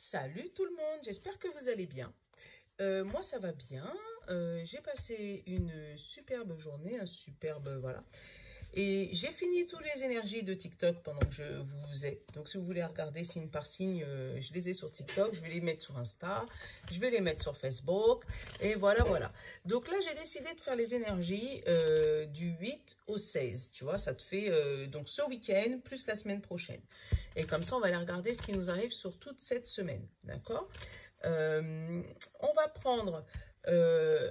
Salut tout le monde, j'espère que vous allez bien. Moi ça va bien, j'ai passé une superbe journée, un superbe voilà. Et j'ai fini toutes les énergies de TikTok pendant que je vous ai. Donc si vous voulez regarder signe par signe, je les ai sur TikTok, je vais les mettre sur Insta, je vais les mettre sur Facebook. Et voilà, voilà. Donc là, j'ai décidé de faire les énergies du 8 au 16. Tu vois, ça te fait donc ce week-end plus la semaine prochaine. Et comme ça, on va aller regarder ce qui nous arrive sur toute cette semaine. D'accord? On va prendre...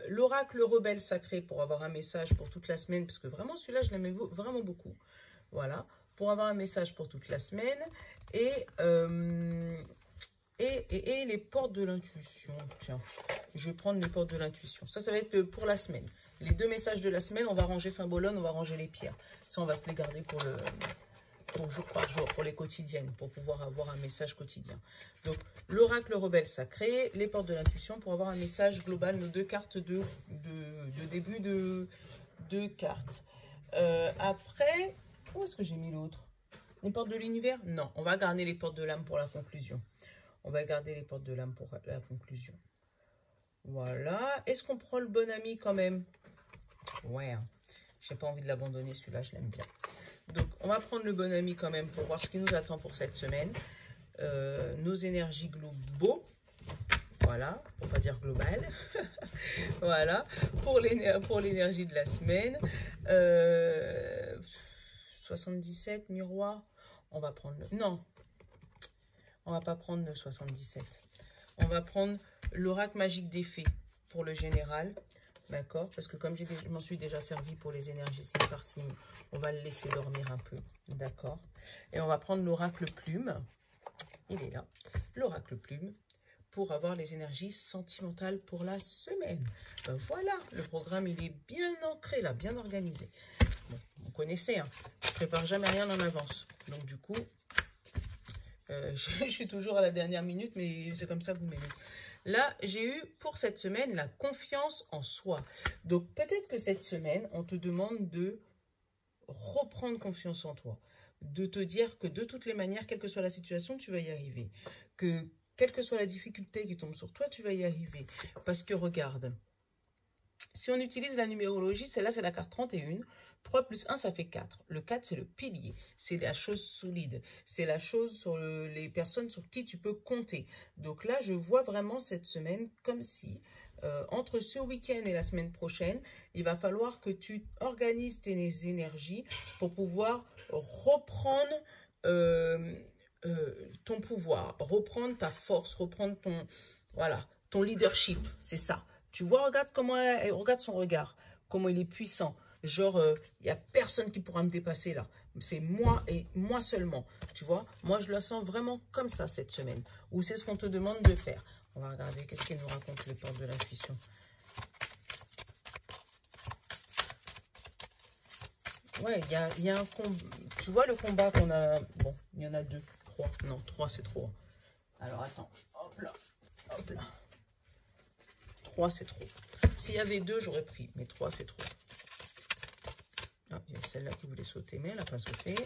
l'oracle rebelle sacré pour avoir un message pour toute la semaine, parce que vraiment celui-là je l'aimais vraiment beaucoup, voilà, pour avoir un message pour toute la semaine, et les portes de l'intuition. Tiens, je vais prendre les portes de l'intuition, ça va être pour la semaine, les deux messages de la semaine. On va ranger symbolone, on va ranger les pierres, ça on va se les garder pour jour par jour, pour les quotidiennes, pour pouvoir avoir un message quotidien. Donc, l'oracle rebelle sacré, les portes de l'intuition, pour avoir un message global, nos deux cartes de début de cartes. Après, où est-ce que j'ai mis l'autre? Les portes de l'univers? Non, on va garder les portes de l'âme pour la conclusion. On va garder les portes de l'âme pour la conclusion. Voilà. Est-ce qu'on prend le bon ami quand même? Ouais, hein. J'ai pas envie de l'abandonner, celui-là, je l'aime bien. Donc, on va prendre le bon ami quand même pour voir ce qui nous attend pour cette semaine. Nos énergies globaux. Voilà, pour pas dire global. Voilà, pour l'énergie de la semaine. 77, miroir. On va prendre le... Non, on va pas prendre le 77. On va prendre l'oracle magique des fées pour le général. D'accord? Parce que comme je m'en suis déjà servi pour les énergies signe par signe, on va le laisser dormir un peu. D'accord? Et on va prendre l'oracle plume. Il est là. L'oracle plume pour avoir les énergies sentimentales pour la semaine. Voilà, le programme, il est bien ancré là, bien organisé. Bon, vous connaissez, hein, je ne prépare jamais rien en avance. Donc du coup, je suis toujours à la dernière minute, mais c'est comme ça que vous m'aimez. Là, j'ai eu pour cette semaine la confiance en soi. Donc, peut-être que cette semaine, on te demande de reprendre confiance en toi. De te dire que de toutes les manières, quelle que soit la situation, tu vas y arriver. Que quelle que soit la difficulté qui tombe sur toi, tu vas y arriver. Parce que regarde, si on utilise la numérologie, celle-là, c'est la carte 31. 3 plus 1, ça fait 4. Le 4, c'est le pilier. C'est la chose solide. C'est la chose sur les personnes sur qui tu peux compter. Donc là, je vois vraiment cette semaine comme si, entre ce week-end et la semaine prochaine, il va falloir que tu organises tes énergies pour pouvoir reprendre ton pouvoir, reprendre ta force, reprendre ton leadership. C'est ça. Tu vois, regarde regarde son regard, comment il est puissant. Genre, il n'y a personne qui pourra me dépasser là. C'est moi et moi seulement. Tu vois, moi, je la sens vraiment comme ça cette semaine. Ou c'est ce qu'on te demande de faire. On va regarder qu'est-ce qu'elle nous raconte, les portes de l'intuition. Ouais, il y a un combat. Tu vois le combat qu'on a... Bon, il y en a 2, 3. Non, 3, c'est trop. Alors, attends. Hop là. Hop là. 3, c'est trop. S'il y avait 2, j'aurais pris. Mais 3, c'est trop. Ah, il y a celle-là qui voulait sauter, mais elle n'a pas sauté.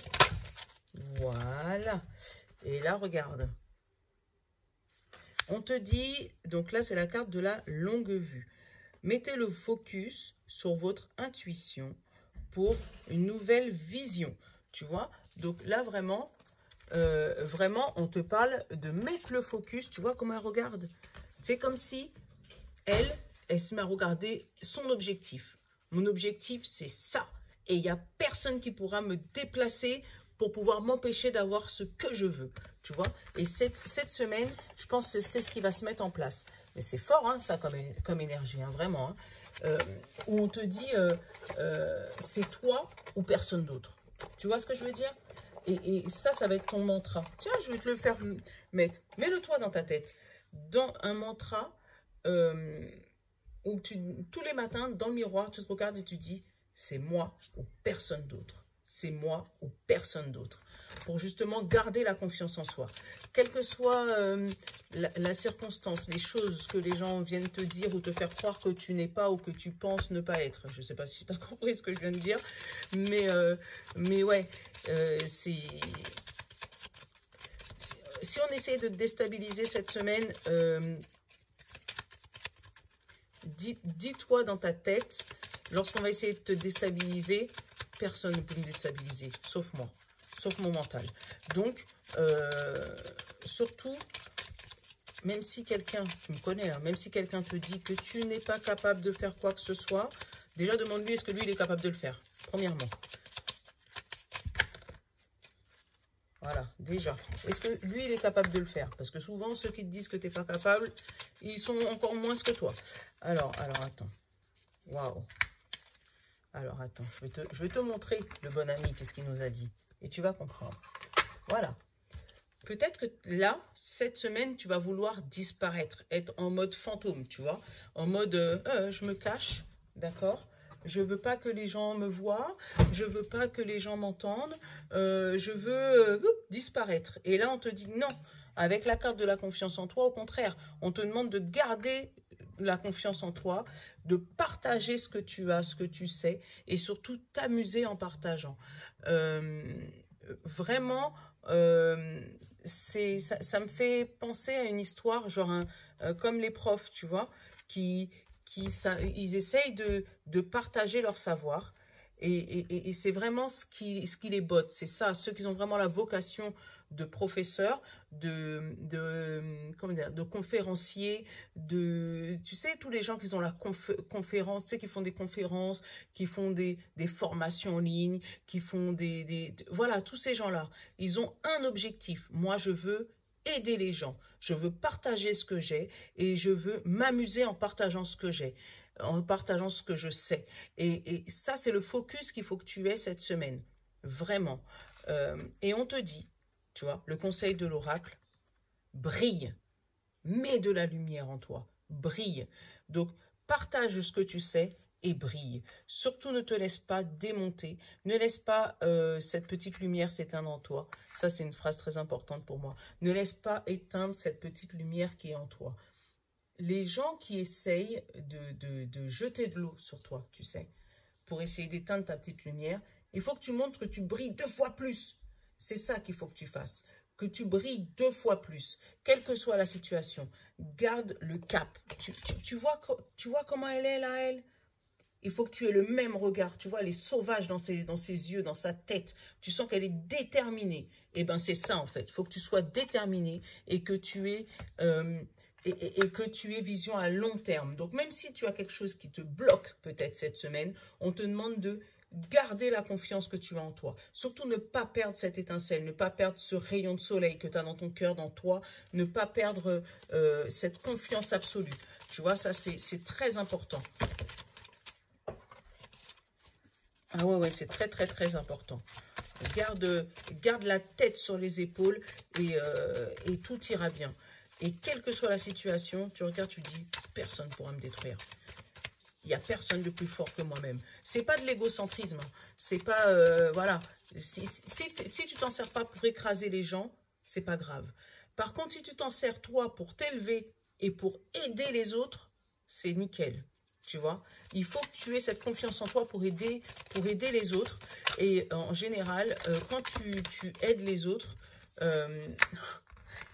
Voilà. Et là, regarde. On te dit, donc là, c'est la carte de la longue vue. Mettez le focus sur votre intuition pour une nouvelle vision. Tu vois? Donc là, vraiment, on te parle de mettre le focus. Tu vois comment elle regarde? C'est comme si elle se met à regarder son objectif. Mon objectif, c'est ça. Et il n'y a personne qui pourra me déplacer pour pouvoir m'empêcher d'avoir ce que je veux. Tu vois? Et cette semaine, je pense que c'est ce qui va se mettre en place. Mais c'est fort, hein, ça, comme énergie, hein, vraiment. Hein. Où on te dit, c'est toi ou personne d'autre. Tu vois ce que je veux dire? Et ça va être ton mantra. Tiens, je vais te le faire mettre. Mets-le toi dans ta tête. Dans un mantra... où tous les matins, dans le miroir, tu te regardes et tu dis, c'est moi ou personne d'autre. C'est moi ou personne d'autre. Pour justement garder la confiance en soi. Quelle que soit la circonstance, les choses que les gens viennent te dire ou te faire croire que tu n'es pas ou que tu penses ne pas être. Je ne sais pas si tu as compris ce que je viens de dire. Mais ouais, si on essaye de te déstabiliser cette semaine, dis-toi dans ta tête, lorsqu'on va essayer de te déstabiliser, personne ne peut me déstabiliser, sauf moi, sauf mon mental. Donc, surtout, même si quelqu'un, tu me connais, hein, même si quelqu'un te dit que tu n'es pas capable de faire quoi que ce soit, déjà demande-lui est-ce que lui, il est capable de le faire, premièrement. Voilà, déjà. Est-ce que lui, il est capable de le faire? Parce que souvent, ceux qui te disent que tu n'es pas capable, ils sont encore moins que toi. Alors, attends. Waouh. Alors, attends, je vais te montrer le bon ami, qu'est-ce qu'il nous a dit. Et tu vas comprendre. Voilà. Peut-être que là, cette semaine, tu vas vouloir disparaître, être en mode fantôme, tu vois. En mode, je me cache, d'accord? Je veux pas que les gens me voient, je veux pas que les gens m'entendent, je veux disparaître. Et là, on te dit non. Avec la carte de la confiance en toi, au contraire, on te demande de garder la confiance en toi, de partager ce que tu as, ce que tu sais, et surtout t'amuser en partageant. Vraiment, ça me fait penser à une histoire, genre comme les profs, tu vois, ils essayent de partager leur savoir. Et c'est vraiment ce qui les botte. C'est ça, ceux qui ont vraiment la vocation de professeurs, comment dire, de conférenciers, tu sais, tous les gens qui ont la conférence, tu sais, qui font des conférences, qui font des formations en ligne, qui font voilà, tous ces gens-là, ils ont un objectif. Moi, je veux aider les gens. Je veux partager ce que j'ai et je veux m'amuser en partageant ce que j'ai, en partageant ce que je sais. Et ça, c'est le focus qu'il faut que tu aies cette semaine. Vraiment. Et on te dit, tu vois, le conseil de l'oracle, brille. Mets de la lumière en toi. Brille. Donc, partage ce que tu sais et brille. Surtout, ne te laisse pas démonter. Ne laisse pas cette petite lumière s'éteindre en toi. Ça, c'est une phrase très importante pour moi. Ne laisse pas éteindre cette petite lumière qui est en toi. Les gens qui essayent de jeter de l'eau sur toi, tu sais, pour essayer d'éteindre ta petite lumière, il faut que tu montres que tu brilles 2 fois plus. C'est ça qu'il faut que tu fasses. Que tu brilles 2 fois plus, quelle que soit la situation. Garde le cap. Tu vois comment elle est là, elle? Il faut que tu aies le même regard. Tu vois, elle est sauvage dans ses yeux, dans sa tête. Tu sens qu'elle est déterminée. Eh bien, c'est ça, en fait. Il faut que tu sois déterminé et que tu aies... et que tu aies vision à long terme. Donc, même si tu as quelque chose qui te bloque peut-être cette semaine, on te demande de garder la confiance que tu as en toi. Surtout, ne pas perdre cette étincelle, ne pas perdre ce rayon de soleil que tu as dans ton cœur, dans toi, ne pas perdre cette confiance absolue. Tu vois, ça, c'est très important. Ah ouais, c'est très, très, très important. Garde la tête sur les épaules et tout ira bien. Et quelle que soit la situation, tu regardes, tu dis, personne ne pourra me détruire. Il n'y a personne de plus fort que moi-même. C'est pas de l'égocentrisme. Hein. C'est pas, voilà. Si tu t'en sers pas pour écraser les gens, c'est pas grave. Par contre, si tu t'en sers toi pour t'élever et pour aider les autres, c'est nickel. Tu vois, il faut que tu aies cette confiance en toi pour aider les autres. Et en général, quand tu aides les autres,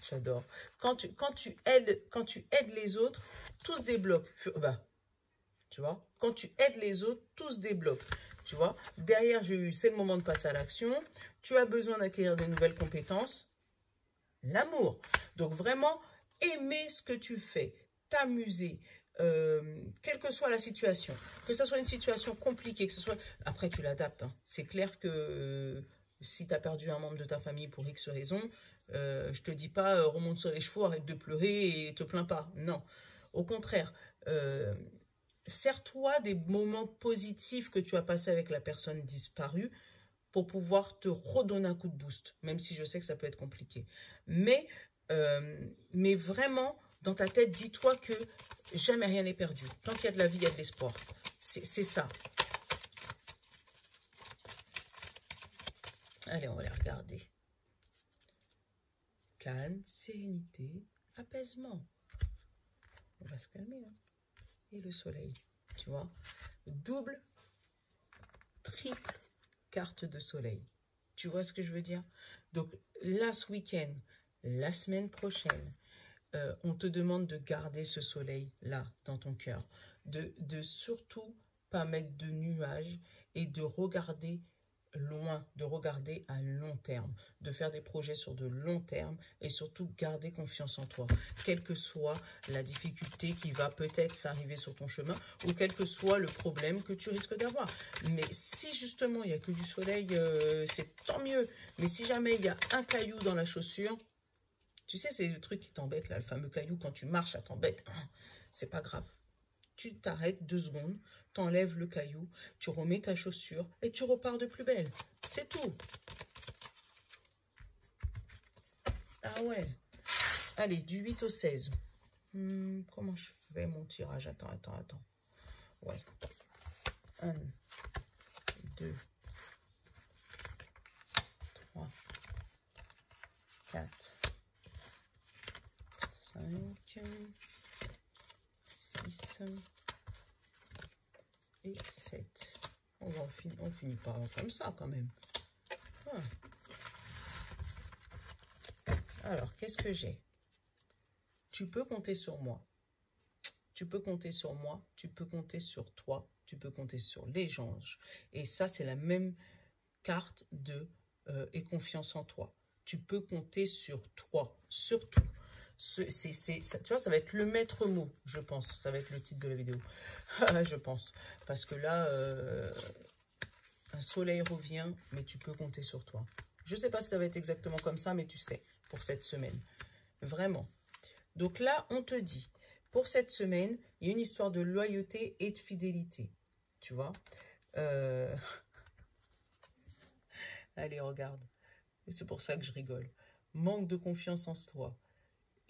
j'adore. Quand tu aides les autres, tout se débloque. Bah, tu vois, quand tu aides les autres, tout se débloque. Tu vois, derrière, c'est le moment de passer à l'action. Tu as besoin d'acquérir de nouvelles compétences. L'amour. Donc vraiment, aimer ce que tu fais, t'amuser. Quelle que soit la situation, que ce soit une situation compliquée, que ce soit... Après, tu l'adaptes. Hein. C'est clair que si tu as perdu un membre de ta famille pour X raison, je te dis pas remonte sur les chevaux, arrête de pleurer et te plains pas. Non. Au contraire, sers-toi des moments positifs que tu as passés avec la personne disparue pour pouvoir te redonner un coup de boost, même si je sais que ça peut être compliqué. Mais vraiment... Dans ta tête, dis-toi que jamais rien n'est perdu. Tant qu'il y a de la vie, il y a de l'espoir. C'est ça. Allez, on va les regarder. Calme, sérénité, apaisement. On va se calmer. Hein. Et le soleil, tu vois. Double, triple carte de soleil. Tu vois ce que je veux dire? Donc, là, ce week-end, la semaine prochaine, on te demande de garder ce soleil-là dans ton cœur, de surtout pas mettre de nuages et de regarder loin, de regarder à long terme, de faire des projets sur de long terme et surtout garder confiance en toi, quelle que soit la difficulté qui va peut-être s'arriver sur ton chemin ou quel que soit le problème que tu risques d'avoir. Mais si justement il n'y a que du soleil, c'est tant mieux. Mais si jamais il y a un caillou dans la chaussure, tu sais, c'est le truc qui t'embête là, le fameux caillou quand tu marches, ça t'embête, c'est pas grave. Tu t'arrêtes 2 secondes, t'enlèves le caillou, tu remets ta chaussure et tu repars de plus belle. C'est tout. Ah ouais. Allez, du 8 au 16. Comment je fais mon tirage? Attends. Ouais. 1, 2, 3, 4, 5, 6 et 7. On finit par comme ça quand même. Ah. Alors, qu'est-ce que j'ai? Tu peux compter sur moi. Tu peux compter sur moi, tu peux compter sur toi, tu peux compter sur les anges. Et ça, c'est la même carte de et confiance en toi. Tu peux compter sur toi, surtout. Ça, tu vois, ça va être le maître mot, je pense. Ça va être le titre de la vidéo, je pense. Parce que là, un soleil revient, mais tu peux compter sur toi. Je ne sais pas si ça va être exactement comme ça, mais tu sais, pour cette semaine. Vraiment. Donc là, on te dit, pour cette semaine, il y a une histoire de loyauté et de fidélité. Tu vois Allez, regarde. C'est pour ça que je rigole. Manque de confiance en toi.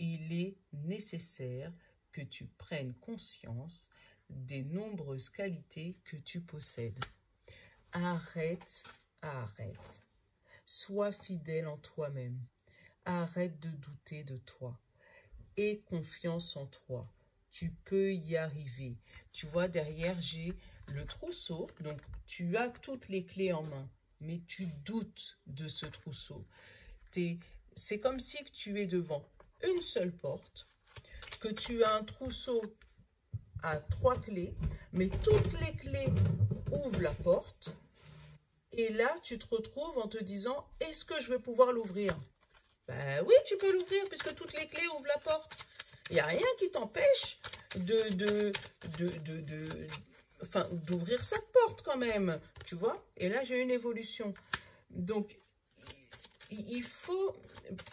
Il est nécessaire que tu prennes conscience des nombreuses qualités que tu possèdes. Arrête. Sois fidèle en toi-même. Arrête de douter de toi. Aie confiance en toi. Tu peux y arriver. Tu vois, derrière, j'ai le trousseau. Donc, tu as toutes les clés en main. Mais tu doutes de ce trousseau. C'est comme si tu es devant une seule porte, que tu as un trousseau à 3 clés, mais toutes les clés ouvrent la porte. Et là, tu te retrouves en te disant, est-ce que je vais pouvoir l'ouvrir? Ben oui, tu peux l'ouvrir puisque toutes les clés ouvrent la porte. Il n'y a rien qui t'empêche d'ouvrir cette porte quand même, tu vois. Et là, j'ai une évolution. Donc, il faut...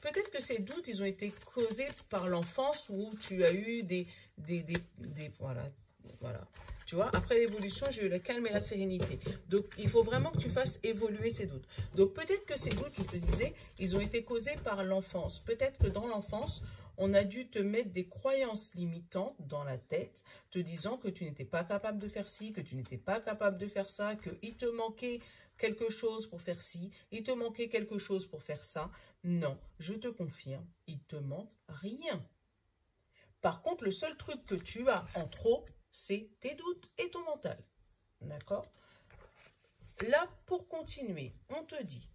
Peut-être que ces doutes, ils ont été causés par l'enfance où tu as eu voilà. Tu vois, après l'évolution, j'ai eu le calme et la sérénité. Donc, il faut vraiment que tu fasses évoluer ces doutes. Donc, peut-être que ces doutes, je te disais, ils ont été causés par l'enfance. Peut-être que dans l'enfance, on a dû te mettre des croyances limitantes dans la tête, te disant que tu n'étais pas capable de faire ci, que tu n'étais pas capable de faire ça, qu'il te manquait quelque chose pour faire ci, il te manquait quelque chose pour faire ça. Non, je te confirme, il te manque rien. Par contre, le seul truc que tu as en trop, c'est tes doutes et ton mental. D'accord? Là, pour continuer, on te dit,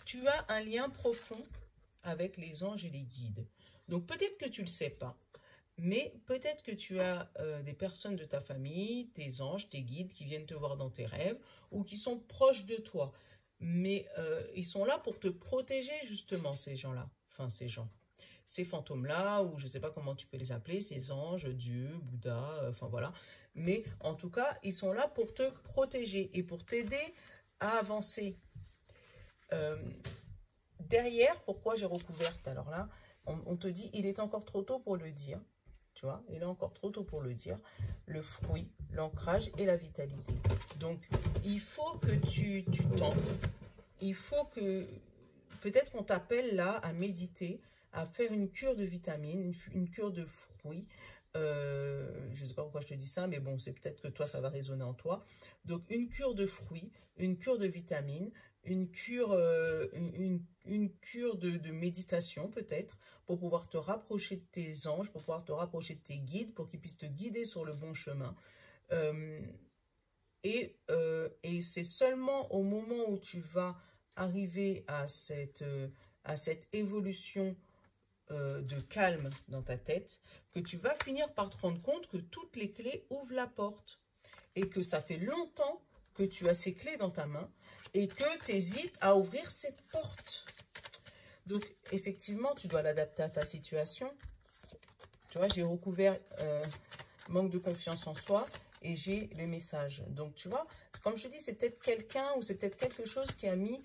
tu as un lien profond avec les anges et les guides. Donc, peut-être que tu ne le sais pas, mais peut-être que tu as des personnes de ta famille, tes anges, tes guides qui viennent te voir dans tes rêves ou qui sont proches de toi. Mais ils sont là pour te protéger justement, ces gens-là. Enfin, ces fantômes-là, ou je ne sais pas comment tu peux les appeler, ces anges, Dieu, Bouddha, enfin voilà. Mais en tout cas, ils sont là pour te protéger et pour t'aider à avancer. Derrière, pourquoi j'ai recouverte? Alors là, on te dit, il est encore trop tôt pour le dire. Tu vois, il est encore trop tôt pour le dire. Le fruit, l'ancrage et la vitalité. Donc, il faut que tu t'ancres. Il faut que, peut-être qu'on t'appelle là à méditer, à faire une cure de vitamines, une cure de fruits. Je ne sais pas pourquoi je te dis ça, mais bon, c'est peut-être que toi, ça va résonner en toi. Donc, une cure de fruits, une cure de vitamines, une cure de méditation peut-être, pour pouvoir te rapprocher de tes anges, pour pouvoir te rapprocher de tes guides, pour qu'ils puissent te guider sur le bon chemin. Et c'est seulement au moment où tu vas arriver à cette à cette évolution de calme dans ta tête, que tu vas finir par te rendre compte que toutes les clés ouvrent la porte et que ça fait longtemps que tu as ces clés dans ta main et que tu hésites à ouvrir cette porte. Donc, effectivement, tu dois l'adapter à ta situation. Tu vois, j'ai recouvert manque de confiance en soi et j'ai les messages. Donc, tu vois, comme je te dis, c'est peut-être quelqu'un ou c'est peut-être quelque chose qui a mis...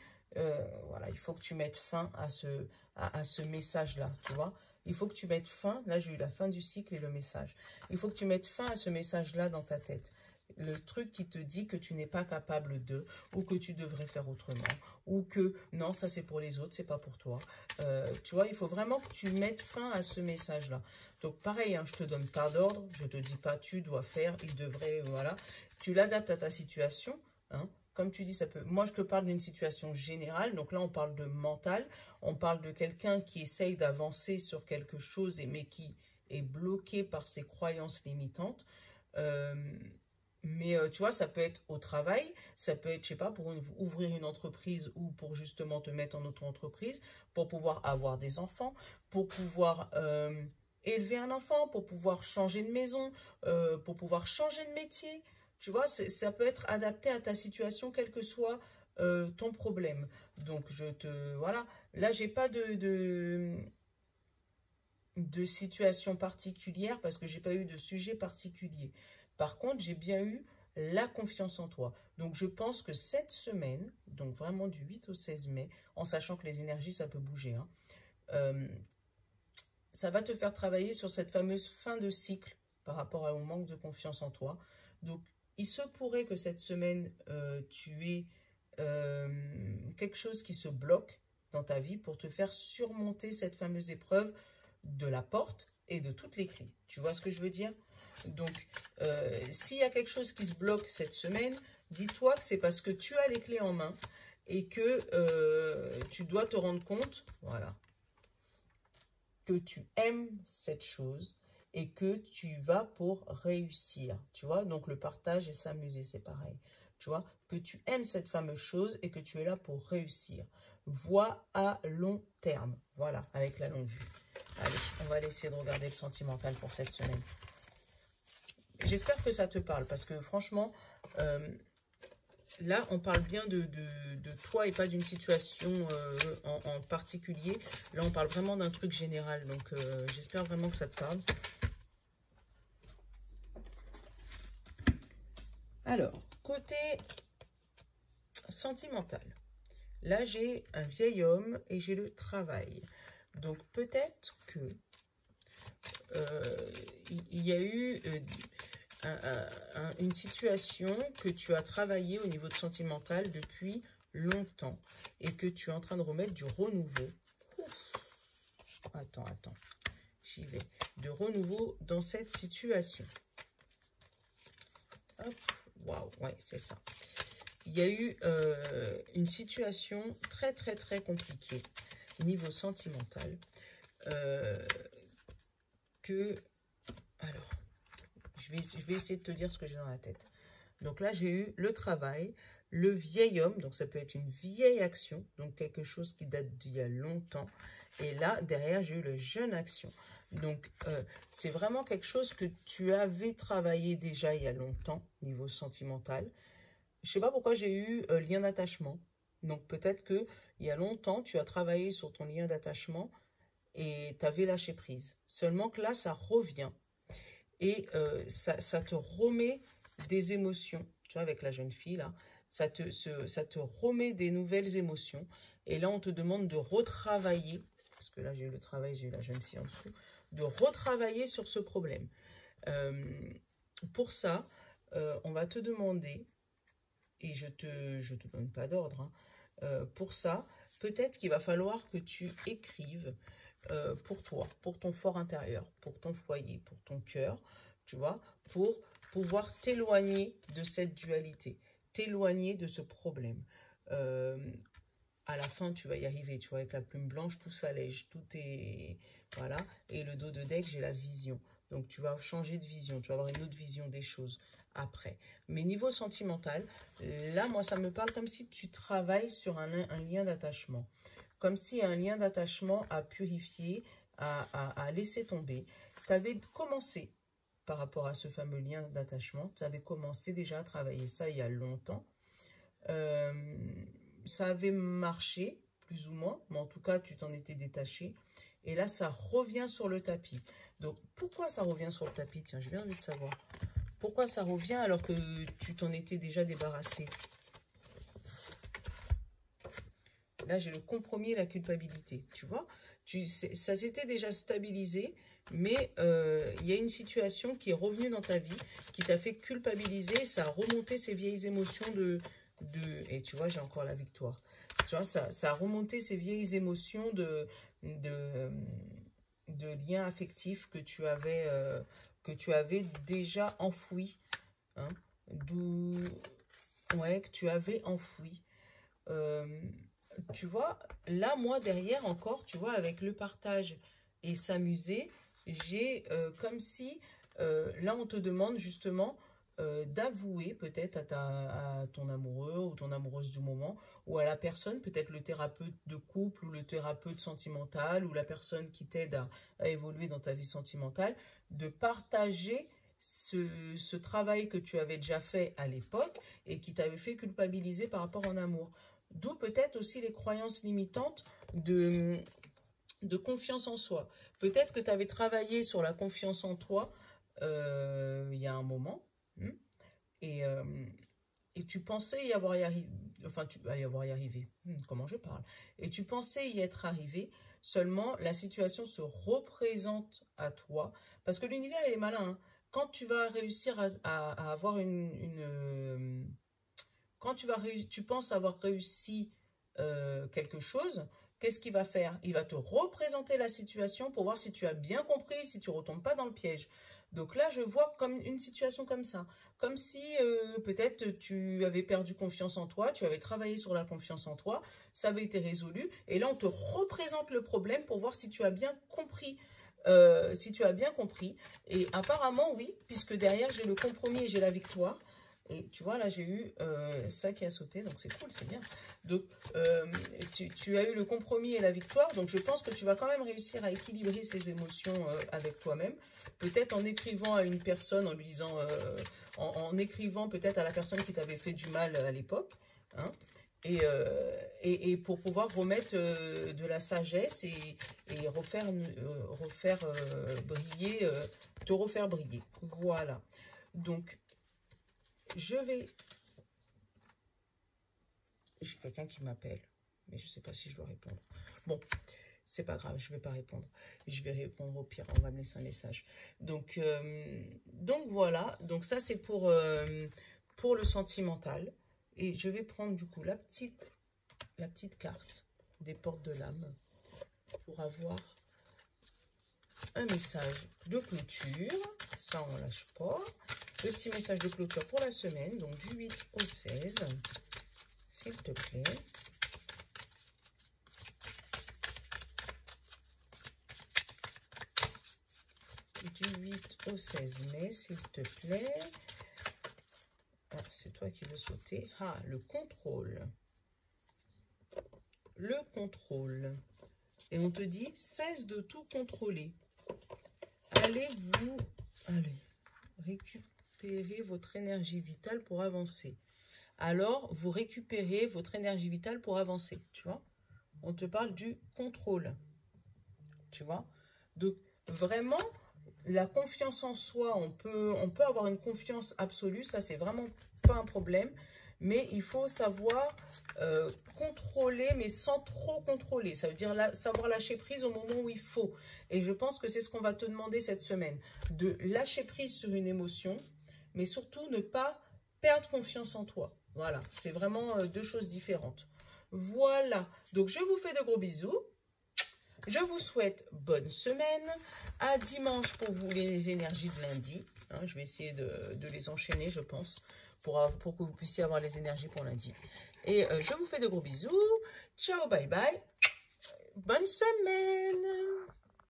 voilà, il faut que tu mettes fin à ce message-là, tu vois. Il faut que tu mettes fin, là j'ai eu la fin du cycle et le message. Il faut que tu mettes fin à ce message-là dans ta tête. Le truc qui te dit que tu n'es pas capable de, ou que tu devrais faire autrement, ou que non, ça c'est pour les autres, c'est pas pour toi. Tu vois, il faut vraiment que tu mettes fin à ce message-là. Donc pareil, hein, je te donne pas d'ordre, je te dis pas tu dois faire, il devrait, voilà. Tu l'adaptes à ta situation, hein. Comme tu dis, ça peut. Moi, je te parle d'une situation générale. Donc là, on parle de mental. On parle de quelqu'un qui essaye d'avancer sur quelque chose, mais qui est bloqué par ses croyances limitantes. Mais tu vois, ça peut être au travail. Ça peut être, je sais pas, pour ouvrir une entreprise ou pour justement te mettre en auto-entreprise, pour pouvoir avoir des enfants, pour pouvoir élever un enfant, pour pouvoir changer de maison, pour pouvoir changer de métier. Tu vois, ça peut être adapté à ta situation, quel que soit ton problème. Donc, voilà. Là, j'ai pas de situation particulière parce que j'ai pas eu de sujet particulier. Par contre, j'ai bien eu la confiance en toi. Donc, je pense que cette semaine, donc vraiment du 8 au 16 mai, en sachant que les énergies, ça peut bouger, hein, ça va te faire travailler sur cette fameuse fin de cycle par rapport au manque de confiance en toi. Donc, il se pourrait que cette semaine, tu aies quelque chose qui se bloque dans ta vie pour te faire surmonter cette fameuse épreuve de la porte et de toutes les clés. Tu vois ce que je veux dire? Donc, s'il y a quelque chose qui se bloque cette semaine, dis-toi que c'est parce que tu as les clés en main et que tu dois te rendre compte, voilà, que tu aimes cette chose et que tu vas pour réussir, tu vois. Donc, le partage et s'amuser, c'est pareil, tu vois. Que tu aimes cette fameuse chose et que tu es là pour réussir. Vois à long terme, voilà, avec la longue vue. Allez, on va essayer de regarder le sentimental pour cette semaine. J'espère que ça te parle parce que franchement, là, on parle bien de toi et pas d'une situation en particulier. Là, on parle vraiment d'un truc général. Donc, j'espère vraiment que ça te parle. Alors, côté sentimental. Là, j'ai un vieil homme et j'ai le travail. Donc, peut-être que il y a eu une situation que tu as travaillé au niveau de sentimental depuis longtemps et que tu es en train de remettre du renouveau. Ouf. Attends, j'y vais. De renouveau dans cette situation. Hop, waouh, ouais, c'est ça. Il y a eu une situation très, très, très compliquée niveau sentimental alors, je vais essayer de te dire ce que j'ai dans la tête. Donc là, j'ai eu le travail, le vieil homme, donc ça peut être une vieille action, donc quelque chose qui date d'il y a longtemps. Et là, derrière, j'ai eu le jeune action. Donc, c'est vraiment quelque chose que tu avais travaillé déjà il y a longtemps, niveau sentimental. Je ne sais pas pourquoi j'ai eu lien d'attachement. Donc, peut-être qu'il y a longtemps, tu as travaillé sur ton lien d'attachement et tu avais lâché prise. Seulement que là, ça revient. Et ça te remet des émotions. Tu vois, avec la jeune fille, là, ça te remet des nouvelles émotions. Et là, on te demande de retravailler, parce que là, j'ai eu le travail, j'ai eu la jeune fille en dessous, de retravailler sur ce problème. Pour ça, on va te demander, et je te donne pas d'ordre, hein, pour ça, peut-être qu'il va falloir que tu écrives pour toi, pour ton fort intérieur, pour ton foyer, pour ton cœur, tu vois, pour pouvoir t'éloigner de cette dualité, t'éloigner de ce problème. À la fin, tu vas y arriver, tu vois, avec la plume blanche, tout s'allège, tout est... Voilà, et le dos de deck, j'ai la vision. Donc, tu vas changer de vision, tu vas avoir une autre vision des choses après. Mais niveau sentimental, là, moi, ça me parle comme si tu travailles sur un lien d'attachement. comme si un lien d'attachement à purifier, à laisser tomber. Tu avais commencé par rapport à ce fameux lien d'attachement. Tu avais commencé déjà à travailler ça il y a longtemps. Ça avait marché, plus ou moins, mais en tout cas, tu t'en étais détaché. Et là, ça revient sur le tapis. Donc, pourquoi ça revient sur le tapis? Tiens, j'ai bien envie de savoir. Pourquoi ça revient alors que tu t'en étais déjà débarrassé? Là, j'ai le compromis et la culpabilité, tu vois. Ça s'était déjà stabilisé, mais il y a une situation qui est revenue dans ta vie, qui t'a fait culpabiliser, ça a remonté ces vieilles émotions et tu vois, j'ai encore la victoire. Tu vois, ça a remonté ces vieilles émotions de liens affectifs que tu avais déjà enfouis. Hein, ouais, que tu avais enfoui. Tu vois, là, moi, derrière encore, tu vois, avec le partage et s'amuser, j'ai comme si, là, on te demande justement d'avouer peut-être à ton amoureux ou ton amoureuse du moment, ou à la personne, peut-être le thérapeute de couple ou le thérapeute sentimental, ou la personne qui t'aide à évoluer dans ta vie sentimentale, de partager ce travail que tu avais déjà fait à l'époque et qui t'avait fait culpabiliser par rapport en amour. D'où peut-être aussi les croyances limitantes de confiance en soi. Peut-être que tu avais travaillé sur la confiance en toi il y a un moment et tu pensais y avoir arrivé. Enfin, tu vas y avoir y arrivé. Comment je parle? Et tu pensais y être arrivé. Seulement, la situation se représente à toi. Parce que l'univers, il est malin. Hein. Quand tu vas réussir à avoir quand tu penses avoir réussi quelque chose, qu'est-ce qu'il va faire? Il va te représenter la situation pour voir si tu as bien compris, si tu ne retombes pas dans le piège. Donc là, je vois comme une situation comme ça. Comme si peut-être tu avais perdu confiance en toi, tu avais travaillé sur la confiance en toi, ça avait été résolu. Et là, on te représente le problème pour voir si tu as bien compris. Et apparemment, oui, puisque derrière, j'ai le compromis et j'ai la victoire. Et tu vois, là, j'ai eu ça qui a sauté, donc c'est cool, c'est bien. Donc, tu as eu le compromis et la victoire, donc je pense que tu vas quand même réussir à équilibrer ces émotions avec toi-même. Peut-être en écrivant à une personne, en lui disant, en écrivant peut-être à la personne qui t'avait fait du mal à l'époque, hein, et pour pouvoir remettre de la sagesse et briller, te refaire briller. Voilà. Donc, j'ai quelqu'un qui m'appelle, mais je ne sais pas si je dois répondre. Bon, c'est pas grave, je ne vais pas répondre. Je vais répondre au pire, on va me laisser un message. Donc voilà, donc ça c'est pour le sentimental. Et je vais prendre du coup la petite carte des portes de l'âme pour avoir un message de clôture. Ça, on lâche pas. Le petit message de clôture pour la semaine, donc du 8 au 16, s'il te plaît. Du 8 au 16 mai, s'il te plaît. Ah, c'est toi qui veux sauter. Ah, le contrôle. Le contrôle. Et on te dit, cesse de tout contrôler. Allez, récupérer votre énergie vitale pour avancer. Alors, vous récupérez votre énergie vitale pour avancer, tu vois. On te parle du contrôle, tu vois. Donc, vraiment, la confiance en soi, on peut avoir une confiance absolue, ça, c'est vraiment pas un problème. Mais il faut savoir contrôler, mais sans trop contrôler. Ça veut dire savoir lâcher prise au moment où il faut. Et je pense que c'est ce qu'on va te demander cette semaine. De lâcher prise sur une émotion, mais surtout ne pas perdre confiance en toi. Voilà, c'est vraiment deux choses différentes. Voilà, donc je vous fais de gros bisous. Je vous souhaite bonne semaine. À dimanche pour vous les énergies de lundi. Hein, je vais essayer de les enchaîner, je pense, pour que vous puissiez avoir les énergies pour lundi. Et je vous fais de gros bisous. Ciao, bye bye. Bonne semaine.